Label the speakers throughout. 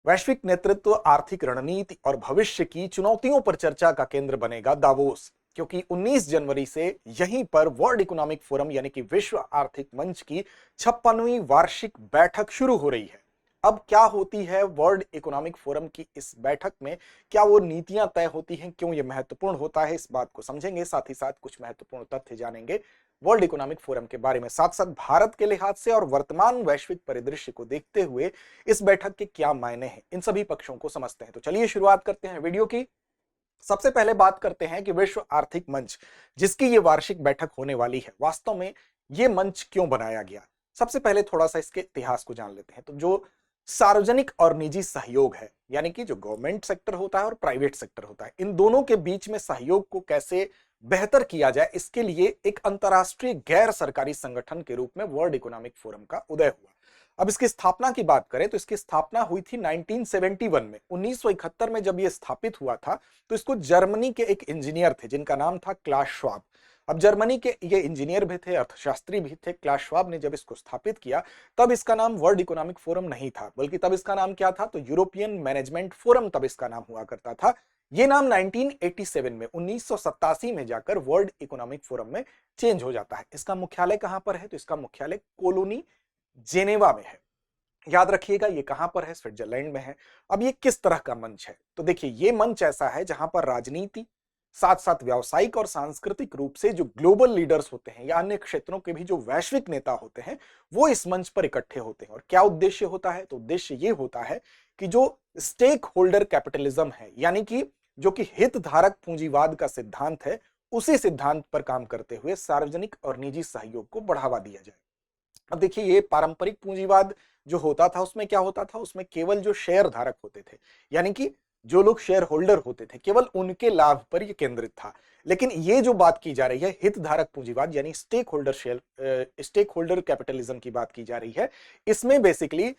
Speaker 1: वैश्विक नेतृत्व, आर्थिक रणनीति और भविष्य की चुनौतियों पर चर्चा का केंद्र बनेगा दावोस, क्योंकि 19 जनवरी से यहीं पर वर्ल्ड इकोनॉमिक फोरम यानी कि विश्व आर्थिक मंच की 56वीं वार्षिक बैठक शुरू हो रही है। अब क्या होती है वर्ल्ड इकोनॉमिक फोरम की इस बैठक में, क्या वो नीतियां तय होती हैं, क्यों ये महत्वपूर्ण होता है, इस बात को समझेंगे। साथ ही साथ कुछ महत्वपूर्ण तथ्य जानेंगे वर्ल्ड इकोनॉमिक फोरम के बारे में। साथ साथ भारत के लिहाज से और वर्तमान वैश्विक परिदृश्य को देखते हुए इस बैठक के क्या मायने हैं, इन सभी पक्षों को समझते हैं। तो चलिए शुरुआत करते हैं वीडियो की। सबसे पहले बात करते हैं कि विश्व आर्थिक मंच, जिसकी ये वार्षिक बैठक होने वाली है, वास्तव में ये मंच क्यों बनाया गया। सबसे पहले थोड़ा सा इसके इतिहास को जान लेते हैं। तो जो सार्वजनिक और निजी सहयोग है, यानी कि जो गवर्नमेंट सेक्टर होता है और प्राइवेट सेक्टर होता है, इन दोनों के बीच में सहयोग को कैसे बेहतर किया जाए, इसके लिए एक अंतर्राष्ट्रीय गैर सरकारी संगठन के रूप में वर्ल्ड इकोनॉमिक फोरम का उदय हुआ। अब इसकी स्थापना की बात करें तो इसकी स्थापना हुई थी 1971 में। 1971 में जब यह स्थापित हुआ था तो इसको जर्मनी के एक इंजीनियर थे जिनका नाम था क्लास श्वाब। अब जर्मनी के ये इंजीनियर भी थे, अर्थशास्त्री भी थे। क्लास श्वाब ने जब इसको स्थापित किया तब इसका नाम वर्ल्ड इकोनॉमिक फोरम नहीं था, बल्कि तब इसका नाम क्या था, तो यूरोपियन मैनेजमेंट फोरम तब इसका नाम हुआ करता था। ये नाम 1987 में 1987 में जाकर वर्ल्ड इकोनॉमिक फोरम में चेंज हो जाता है। इसका मुख्यालय कहां पर है, तो इसका मुख्यालय कोलोनी जेनेवा में है। याद रखिएगा ये कहां पर है, स्विट्जरलैंड में है। अब ये किस तरह का मंच है, तो देखिए ये मंच ऐसा है जहां पर राजनीति, साथ साथ व्यावसायिक और सांस्कृतिक रूप से जो ग्लोबल लीडर्स होते हैं या अन्य क्षेत्रों के भी जो वैश्विक नेता होते हैं वो इस मंच पर इकट्ठे होते हैं। और क्या उद्देश्य होता है, तो उद्देश्य ये होता है कि जो स्टेक होल्डर कैपिटलिज्म है, यानी कि जो कि हितधारक पूंजीवाद का सिद्धांत है, उसी सिद्धांत पर काम करते हुए सार्वजनिक और निजी सहयोग को बढ़ावा दिया जाए। अब देखिए ये पारंपरिक पूंजीवाद जो होता था उसमें क्या होता था, उसमें केवल जो शेयर धारक होते थे, यानी कि जो लोग शेयर होल्डर होते थे, केवल उनके लाभ पर यह केंद्रित था। लेकिन ये जो बात की जा रही है हितधारक पूंजीवाद यानी स्टेक होल्डर कैपिटलिज्म की बात की जा रही है, इसमें बेसिकली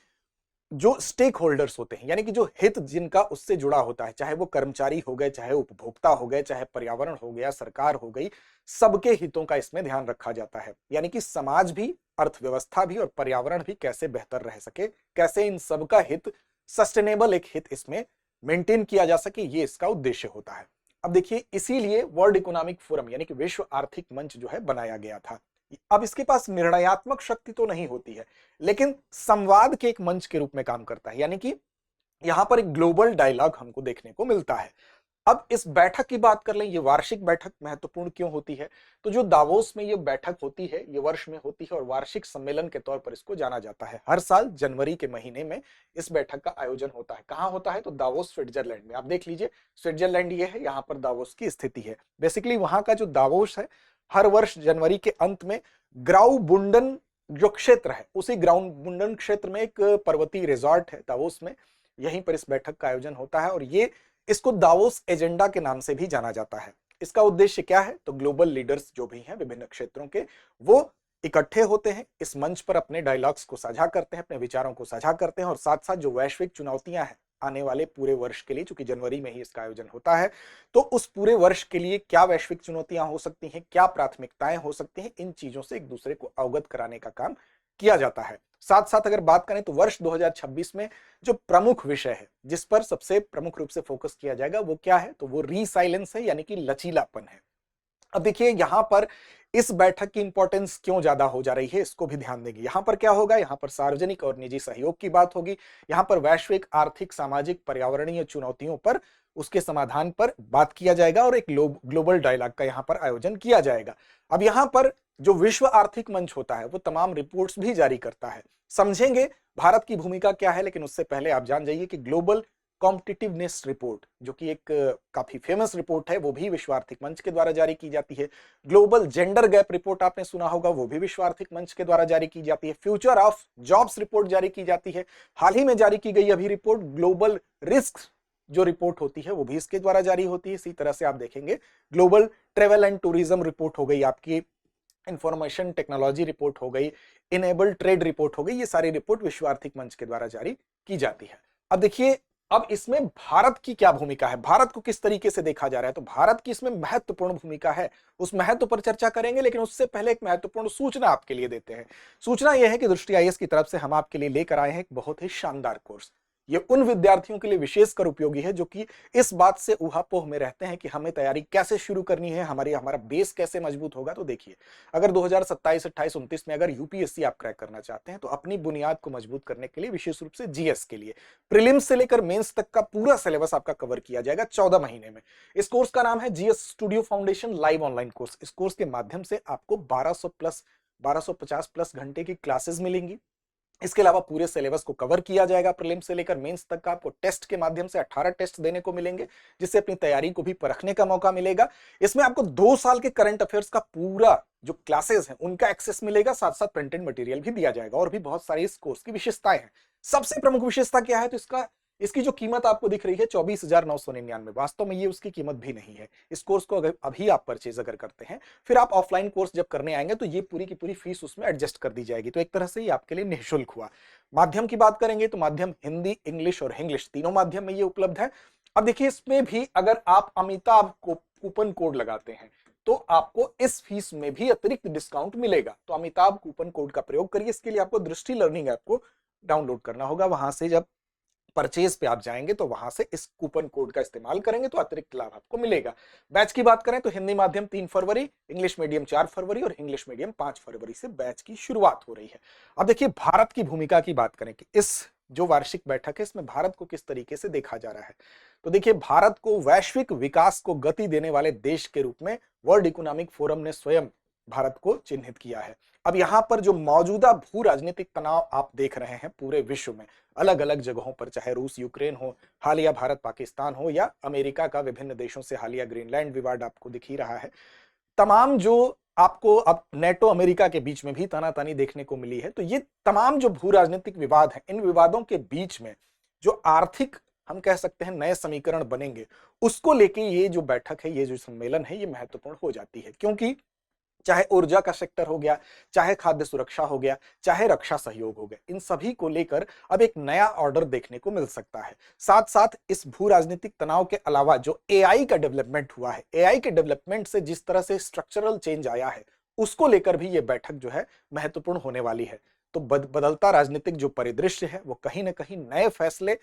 Speaker 1: जो स्टेक होल्डर्स होते हैं, यानी कि जो हित जिनका उससे जुड़ा होता है, चाहे वो कर्मचारी हो गए, चाहे उपभोक्ता हो गए, चाहे पर्यावरण हो गया, सरकार हो गई, सबके हितों का इसमें ध्यान रखा जाता है। यानी कि समाज भी, अर्थव्यवस्था भी और पर्यावरण भी कैसे बेहतर रह सके, कैसे इन सबका हित, सस्टेनेबल एक हित इसमें मेंटेन किया जा सके, ये इसका उद्देश्य होता है। अब देखिए इसीलिए वर्ल्ड इकोनॉमिक फोरम यानी कि विश्व आर्थिक मंच जो है बनाया गया था। अब इसके पास निर्णयात्मक शक्ति तो नहीं होती है, लेकिन संवाद के एक मंच के रूप में काम करता है, यानी कि यहां पर एक ग्लोबल डायलॉग हमको देखने को मिलता है। अब इस बैठक की बात कर लें, ये वार्षिक बैठक महत्वपूर्ण क्यों होती है, तो जो दावोस में ये बैठक होती है ये वर्ष में होती है और वार्षिक सम्मेलन के तौर पर इसको जाना जाता है। हर साल जनवरी के महीने में इस बैठक का आयोजन होता है। कहां होता है, तो दावोस स्विट्जरलैंड में। आप देख लीजिए स्विट्जरलैंड ये है, यहाँ पर दावोस की स्थिति है। बेसिकली वहां का जो दावोस है, हर वर्ष जनवरी के अंत में ग्राउबुंडन जो क्षेत्र है, उसी ग्राउबुंडन क्षेत्र में एक पर्वतीय रिजॉर्ट है दावोस में, यहीं पर इस बैठक का आयोजन होता है। और ये इसको दावोस एजेंडा के नाम से भी जाना जाता है। इसका उद्देश्य क्या है, तो ग्लोबल लीडर्स जो भी हैं विभिन्न क्षेत्रों के, वो इकट्ठे होते हैं इस मंच पर, अपने डायलॉग्स को साझा करते हैं, अपने विचारों को साझा करते हैं और साथ साथ जो वैश्विक चुनौतियां हैं आने वाले पूरे वर्ष के लिए, चूंकि जनवरी में ही इसका आयोजन होता है, तो उस पूरे वर्ष के लिए क्या वैश्विक चुनौतियां हो सकती हैं, क्या प्राथमिकताएं हो सकती हैं, इन चीजों से एक दूसरे को अवगत कराने का काम किया जाता है। साथ साथ अगर बात करें तो वर्ष 2026 में जो प्रमुख विषय है, जिस पर सबसे प्रमुख रूप से फोकस किया जाएगा, वो क्या है, तो वो रीसाइलेंस है, यानी कि लचीलापन है। अब देखिए यहां पर इस बैठक की इंपॉर्टेंस क्यों ज्यादा हो जा रही है, इसको भी ध्यान देंगे। यहां पर क्या होगा, यहां पर सार्वजनिक और निजी सहयोग की बात होगी। यहां पर वैश्विक आर्थिक, सामाजिक, पर्यावरणीय चुनौतियों पर, उसके समाधान पर बात किया जाएगा और एक ग्लोबल डायलॉग का यहां पर आयोजन किया जाएगा। अब यहां पर जो विश्व आर्थिक मंच होता है वो तमाम रिपोर्ट्स भी जारी करता है। समझेंगे भारत की भूमिका क्या है, लेकिन उससे पहले आप जान जाइए कि ग्लोबल कॉम्पिटिटिवनेस रिपोर्ट, जो कि एक काफी फेमस रिपोर्ट है, वो भी विश्व आर्थिक मंच के द्वारा जारी की जाती है। ग्लोबल जेंडर गैप रिपोर्ट आपने सुना होगा, वो भी विश्व आर्थिक मंच के द्वारा जारी की जाती है। फ्यूचर ऑफ जॉब्स रिपोर्ट जारी की जाती है। हाल ही में जारी की गई अभी रिपोर्ट ग्लोबल रिस्क जो रिपोर्ट होती है वो भी इसके द्वारा जारी होती है। इसी तरह से आप देखेंगे global travel and tourism report हो गई, आपकी इंफॉर्मेशन टेक्नोलॉजी रिपोर्ट हो गई, इनेबल ट्रेड रिपोर्ट हो गई, ये सारी रिपोर्ट विश्व आर्थिक मंच के द्वारा जारी की जाती है। अब देखिए अब इसमें भारत की क्या भूमिका है, भारत को किस तरीके से देखा जा रहा है, तो भारत की इसमें महत्वपूर्ण भूमिका है, उस महत्व पर चर्चा करेंगे। लेकिन उससे पहले एक महत्वपूर्ण सूचना आपके लिए देते हैं। सूचना यह है कि दृष्टि आईएएस की तरफ से हम आपके लिए लेकर आए हैं एक बहुत ही शानदार कोर्स। ये उन विद्यार्थियों के लिए विशेषकर उपयोगी है जो कि इस बात से ऊहापोह में रहते हैं कि हमें तैयारी कैसे शुरू करनी है, हमारा बेस कैसे मजबूत होगा। तो देखिए, अगर 2027, 28, 29 में अगर यूपीएससी आप क्रैक करना चाहते हैं तो अपनी बुनियाद को मजबूत करने के लिए विशेष रूप से जीएस के लिए प्रीलिम्स से लेकर मेंस तक का पूरा सिलेबस आपका कवर किया जाएगा 14 महीने में। इस कोर्स का नाम है GS studio foundation live online course. इस कोर्स के माध्यम से आपको 1250 प्लस घंटे की क्लासेस मिलेंगी। इसके अलावा पूरे सिलेबस को कवर किया जाएगा। प्रीलिम्स से लेकर मेंस तक का आपको टेस्ट के माध्यम से 18 टेस्ट देने को मिलेंगे, जिससे अपनी तैयारी को भी परखने का मौका मिलेगा। इसमें आपको 2 साल के करंट अफेयर्स का पूरा जो क्लासेस हैं उनका एक्सेस मिलेगा, साथ साथ प्रिंटेड मटेरियल भी दिया जाएगा। और भी बहुत सारी इस कोर्स की विशेषताएं हैं। सबसे प्रमुख विशेषता क्या है, तो इसकी जो कीमत आपको दिख रही है 24,999, वास्तव में ये उसकी कीमत भी नहीं है। इस कोर्स को अगर अभी आप परचेज अगर करते हैं, फिर आप ऑफलाइन कोर्स जब करने आएंगे तो ये पूरी की पूरी फीस उसमें एडजस्ट कर दी जाएगी। तो एक तरह से ये आपके लिए निःशुल्क हुआ। माध्यम की बात करेंगे तो माध्यम हिंदी, इंग्लिश और इंग्लिश तीनों माध्यम में ये उपलब्ध है। अब देखिए, इसमें भी अगर आप अमिताभ को कूपन कोड लगाते हैं तो आपको इस फीस में भी अतिरिक्त डिस्काउंट मिलेगा। तो अमिताभ कूपन कोड का प्रयोग करिए। इसके लिए आपको दृष्टि लर्निंग ऐप को डाउनलोड करना होगा। वहां से जब परचेज पे आप जाएंगे तो वहां से इस कूपन कोड का इस्तेमाल करेंगे तो अतिरिक्त लाभ आपको मिलेगा। बैच की बात करें तो हिंदी माध्यम 3 फरवरी, इंग्लिश मीडियम 4 फरवरी और इंग्लिश मीडियम 5 फरवरी से बैच की शुरुआत हो रही है। अब देखिए, भारत की भूमिका की बात करें कि इस जो वार्षिक बैठक है इसमें भारत को किस तरीके से देखा जा रहा है। तो देखिए, भारत को वैश्विक विकास को गति देने वाले देश के रूप में वर्ल्ड इकोनॉमिक फोरम ने स्वयं भारत को चिन्हित किया है। अब यहां पर जो मौजूदा भू राजनीतिक तनाव आप देख रहे हैं पूरे विश्व में अलग अलग जगहों पर, चाहे रूस यूक्रेन हो, हालिया भारत पाकिस्तान हो, या अमेरिका का विभिन्न देशों से हालिया ग्रीनलैंड विवाद आपको दिख ही रहा है। तमाम जो आपको अब नेटो अमेरिका के बीच में भी तानातानी देखने को मिली है। तो ये तमाम जो भू राजनीतिक विवाद हैं, इन विवादों के बीच में जो आर्थिक हम कह सकते हैं नए समीकरण बनेंगे, उसको लेके ये जो बैठक है, ये जो सम्मेलन है, ये महत्वपूर्ण हो जाती है। क्योंकि चाहे ऊर्जा का सेक्टर हो गया, चाहे खाद्य सुरक्षा हो गया, चाहे रक्षा सहयोग हो गया, इन सभी को लेकर अब एक नया ऑर्डर देखने को मिल सकता है। साथ साथ इस भू राजनीतिक तनाव के अलावा जो एआई का डेवलपमेंट हुआ है, एआई के डेवलपमेंट से जिस तरह से स्ट्रक्चरल चेंज आया है, उसको लेकर भी ये बैठक जो है महत्वपूर्ण होने वाली है। तो बदलता राजनीतिक जो परिदृश्य है वो कहीं ना कहीं नए फैसले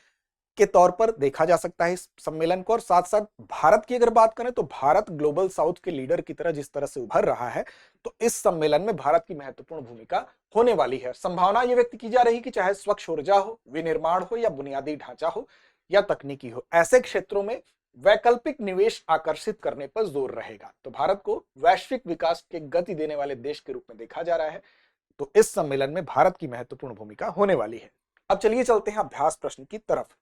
Speaker 1: के तौर पर देखा जा सकता है इस सम्मेलन को। और साथ साथ भारत की अगर बात करें तो भारत ग्लोबल साउथ के लीडर की तरह जिस तरह से उभर रहा है, तो इस सम्मेलन में भारत की महत्वपूर्ण भूमिका होने वाली है। संभावना यह व्यक्त की जा रही है कि चाहे स्वच्छ ऊर्जा हो, विनिर्माण हो, या बुनियादी ढांचा हो, या तकनीकी हो, ऐसे क्षेत्रों में वैकल्पिक निवेश आकर्षित करने पर जोर रहेगा। तो भारत को वैश्विक विकास के गति देने वाले देश के रूप में देखा जा रहा है। तो इस सम्मेलन में भारत की महत्वपूर्ण भूमिका होने वाली है। अब चलिए चलते हैं अभ्यास प्रश्न की तरफ।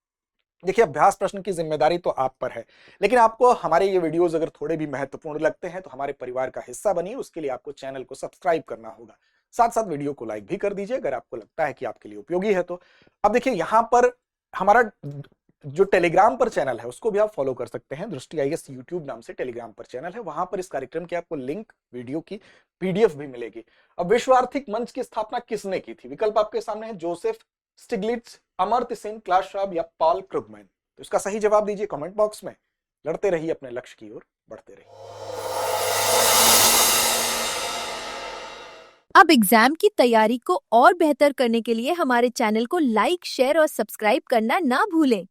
Speaker 1: देखिए, अभ्यास प्रश्न की जिम्मेदारी तो आप पर है, लेकिन आपको हमारे ये वीडियोस अगर थोड़े भी महत्वपूर्ण लगते हैं तो हमारे परिवार का हिस्सा बनिए। उसके लिए आपको चैनल को सब्सक्राइब करना होगा, साथ साथ वीडियो को लाइक भी कर दीजिए अगर आपको लगता है कि आपके लिए उपयोगी है तो। अब देखिए, यहाँ पर हमारा जो टेलीग्राम पर चैनल है उसको भी आप फॉलो कर सकते हैं। दृष्टि आईएएस यूट्यूब नाम से टेलीग्राम पर चैनल है। वहां पर इस कार्यक्रम की आपको लिंक, वीडियो की पीडीएफ भी मिलेगी। अब विश्व आर्थिक मंच की स्थापना किसने की थी? विकल्प आपके सामने है, Joseph Stiglitz, Amartya Sen, Klaus Schwab या पॉल क्रुगमैन। तो इसका सही जवाब दीजिए कमेंट बॉक्स में। लड़ते रहिए अपने लक्ष्य की ओर बढ़ते रहिए।
Speaker 2: अब एग्जाम की तैयारी को और बेहतर करने के लिए हमारे चैनल को लाइक, शेयर और सब्सक्राइब करना ना भूलें।